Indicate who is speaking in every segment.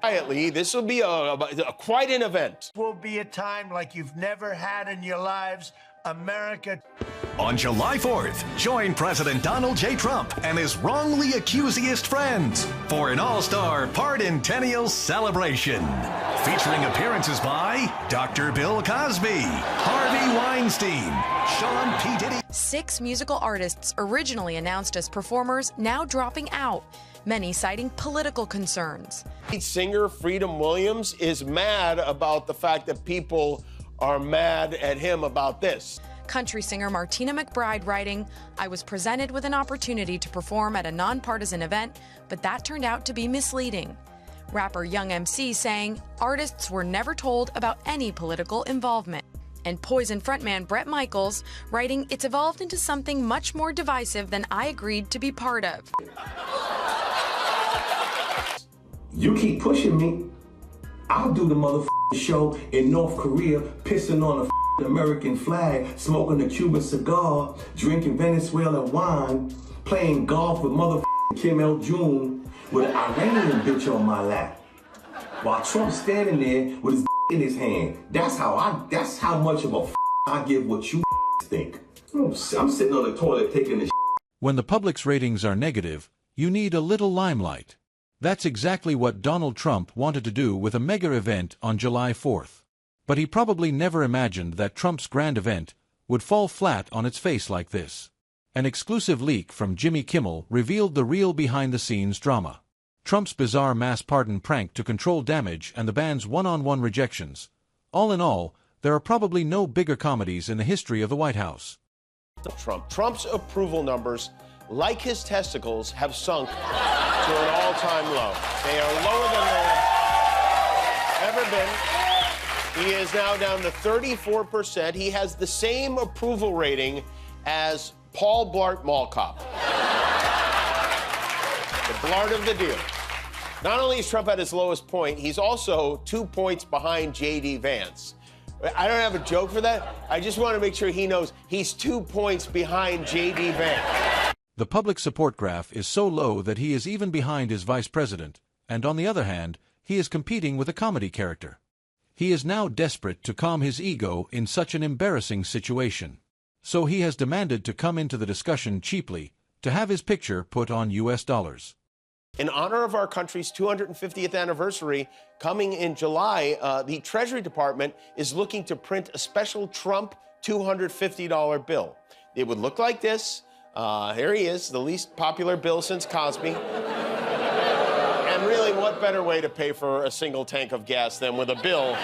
Speaker 1: quietly. This will be quite an event.
Speaker 2: Will be a time like you've never had in your lives, America.
Speaker 3: On July 4th, join President Donald J. Trump and his wrongly accusiest friends for an all-star Pardontennial celebration. Featuring appearances by Dr. Bill Cosby, Harvey Weinstein, Sean P. Diddy.
Speaker 4: 6 musical artists originally announced as performers now dropping out, many citing political concerns.
Speaker 1: Singer Freedom Williams is mad about the fact that people are mad at him about this.
Speaker 4: Country singer Martina McBride writing, "I was presented with an opportunity to perform at a nonpartisan event, but that turned out to be misleading." Rapper Young MC saying, "Artists were never told about any political involvement." And Poison frontman Bret Michaels writing, "It's evolved into something much more divisive than I agreed to be part of."
Speaker 5: You keep pushing me, I'll do the motherfucking show in North Korea, pissing on a American flag, smoking a Cuban cigar, drinking Venezuelan wine, playing golf with motherfucking Kimmel Jr. with an Iranian bitch on my lap, while Trump's standing there with his in his hand. That's how much of a I give what you think. I'm sitting on the toilet taking the.
Speaker 6: When the public's ratings are negative, you need a little limelight. That's exactly what Donald Trump wanted to do with a mega event on July 4th. But he probably never imagined that Trump's grand event would fall flat on its face like this. An exclusive leak from Jimmy Kimmel revealed the real behind-the-scenes drama. Trump's bizarre mass pardon prank to control damage and the band's one-on-one rejections. All in all, there are probably no bigger comedies in the history of the White House.
Speaker 1: Trump's approval numbers, like his testicles, have sunk to an all-time low. They are lower than they have ever been. He is now down to 34%. He has the same approval rating as Paul Blart Mall Cop. The Blart of the deal. Not only is Trump at his lowest point, he's also 2 points behind J.D. Vance. I don't have a joke for that. I just want to make sure he knows he's 2 points behind J.D. Vance.
Speaker 6: The public support graph is so low that he is even behind his vice president, and on the other hand, he is competing with a comedy character. He is now desperate to calm his ego in such an embarrassing situation. So he has demanded to come into the discussion cheaply, to have his picture put on US dollars.
Speaker 1: In honor of our country's 250th anniversary coming in July, the Treasury Department is looking to print a special Trump $250 bill. It would look like this. Here he is, the least popular bill since Cosby. And really, what better way to pay for a single tank of gas than with a bill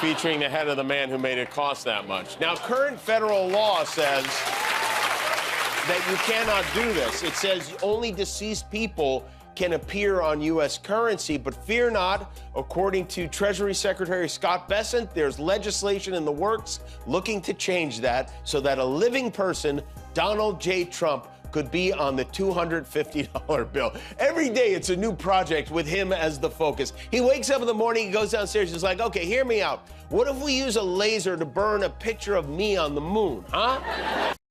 Speaker 1: featuring the head of the man who made it cost that much? Now, current federal law says that you cannot do this. It says only deceased people can appear on U.S. currency, but fear not, according to Treasury Secretary Scott Bessent, there's legislation in the works looking to change that so that a living person, Donald J. Trump, could be on the $250 bill. Every day it's a new project with him as the focus. He wakes up in the morning, he goes downstairs, he's like, okay, hear me out. What if we use a laser to burn a picture of me on the moon, huh?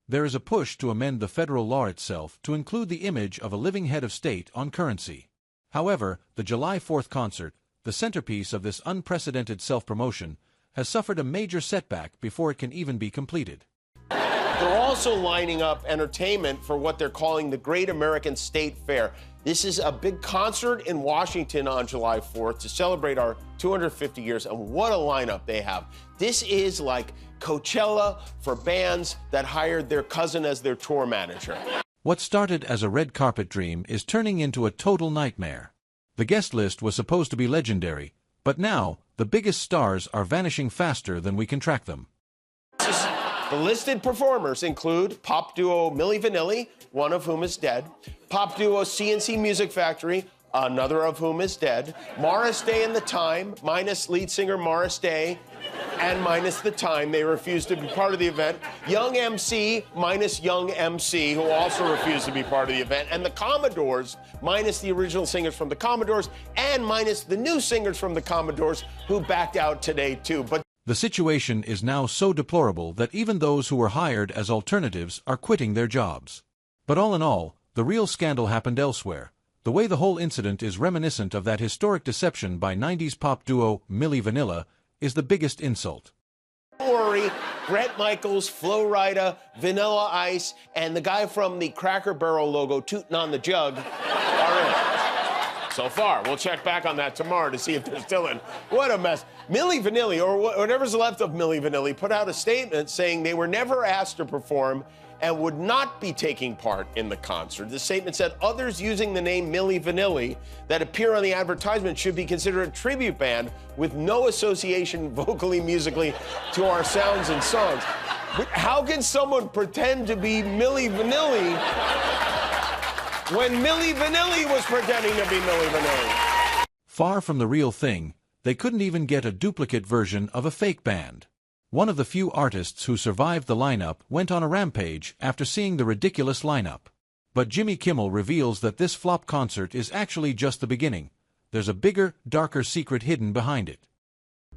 Speaker 6: There is a push to amend the federal law itself to include the image of a living head of state on currency. However, the July 4th concert, the centerpiece of this unprecedented self-promotion, has suffered a major setback before it can even be completed.
Speaker 1: They're also lining up entertainment for what they're calling the Great American State Fair. This is a big concert in Washington on July 4th to celebrate our 250 years, and what a lineup they have. This is like Coachella for bands that hired their cousin as their tour manager.
Speaker 6: What started as a red carpet dream is turning into a total nightmare. The guest list was supposed to be legendary, but now the biggest stars are vanishing faster than we can track them.
Speaker 1: The listed performers include pop duo Milli Vanilli, one of whom is dead, pop duo CNC Music Factory, another of whom is dead, Morris Day and the Time, minus lead singer Morris Day, and minus the Time. They refused to be part of the event. Young MC, minus Young MC, who also refused to be part of the event. And the Commodores, minus the original singers from the Commodores, and minus the new singers from the Commodores, who backed out today, too. But
Speaker 6: the situation is now so deplorable that even those who were hired as alternatives are quitting their jobs. But all in all, the real scandal happened elsewhere, The way the whole incident is reminiscent of that historic deception by 90s pop duo Milli Vanilli is the biggest insult.
Speaker 1: Don't worry, Bret Michaels, Flo Rida, Vanilla Ice, and the guy from the Cracker Barrel logo tooting on the jug are in. So far. We'll check back on that tomorrow to see if they're still in. What a mess. Milli Vanilli, or whatever's left of Milli Vanilli, put out a statement saying they were never asked to perform and would not be taking part in the concert. The statement said others using the name Milli Vanilli that appear on the advertisement should be considered a tribute band with no association vocally, musically to our sounds and songs. But how can someone pretend to be Milli Vanilli when Milli Vanilli was pretending to be Milli Vanilli?
Speaker 6: Far from the real thing, they couldn't even get a duplicate version of a fake band. One of the few artists who survived the lineup went on a rampage after seeing the ridiculous lineup. But Jimmy Kimmel reveals that this flop concert is actually just the beginning. There's a bigger, darker secret hidden behind it.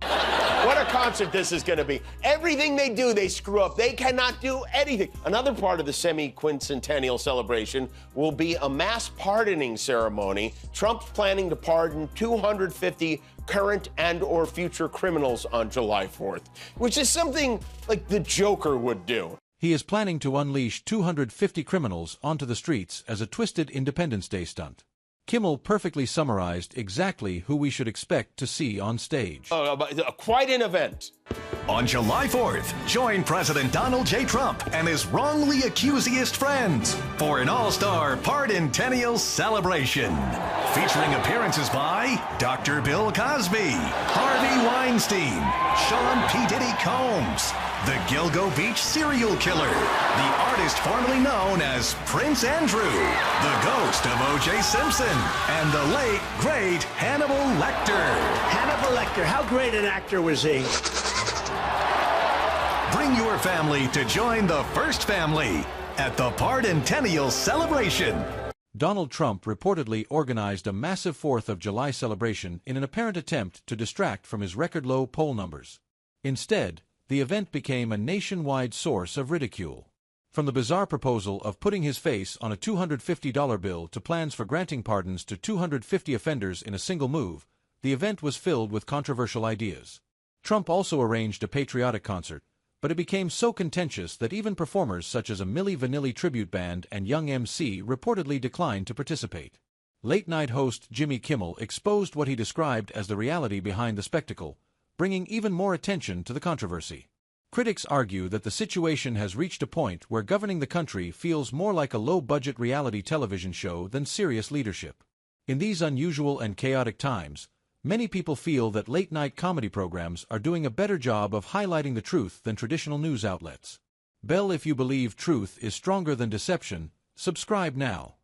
Speaker 1: What a concert this is going to be. Everything they do, they screw up. They cannot do anything. Another part of the semi-quincentennial celebration will be a mass pardoning ceremony. Trump's planning to pardon 250 current and or future criminals on July 4th, which is something like the Joker would do.
Speaker 6: He is planning to unleash 250 criminals onto the streets as a twisted Independence Day stunt. Kimmel perfectly summarized exactly who we should expect to see on stage.
Speaker 1: Quite an event.
Speaker 3: On July 4th, join President Donald J. Trump and his wrongly accusiest friends for an all-star Pardontennial celebration. Featuring appearances by Dr. Bill Cosby, Harvey Weinstein, Sean P. Diddy Combs, the Gilgo Beach serial killer, the artist formerly known as Prince Andrew, the ghost of O.J. Simpson, and the late, great Hannibal Lecter.
Speaker 2: Hannibal Lecter, how great an actor was he?
Speaker 3: Bring your family to join the first family at the Pardontennial celebration.
Speaker 6: Donald Trump reportedly organized a massive 4th of July celebration in an apparent attempt to distract from his record-low poll numbers. Instead, the event became a nationwide source of ridicule. From the bizarre proposal of putting his face on a $250 bill to plans for granting pardons to 250 offenders in a single move, the event was filled with controversial ideas. Trump also arranged a patriotic concert, but it became so contentious that even performers such as a Milli Vanilli tribute band and Young MC reportedly declined to participate. Late-night host Jimmy Kimmel exposed what he described as the reality behind the spectacle, bringing even more attention to the controversy. Critics argue that the situation has reached a point where governing the country feels more like a low-budget reality television show than serious leadership. In these unusual and chaotic times, many people feel that late-night comedy programs are doing a better job of highlighting the truth than traditional news outlets. If you believe truth is stronger than deception, subscribe now.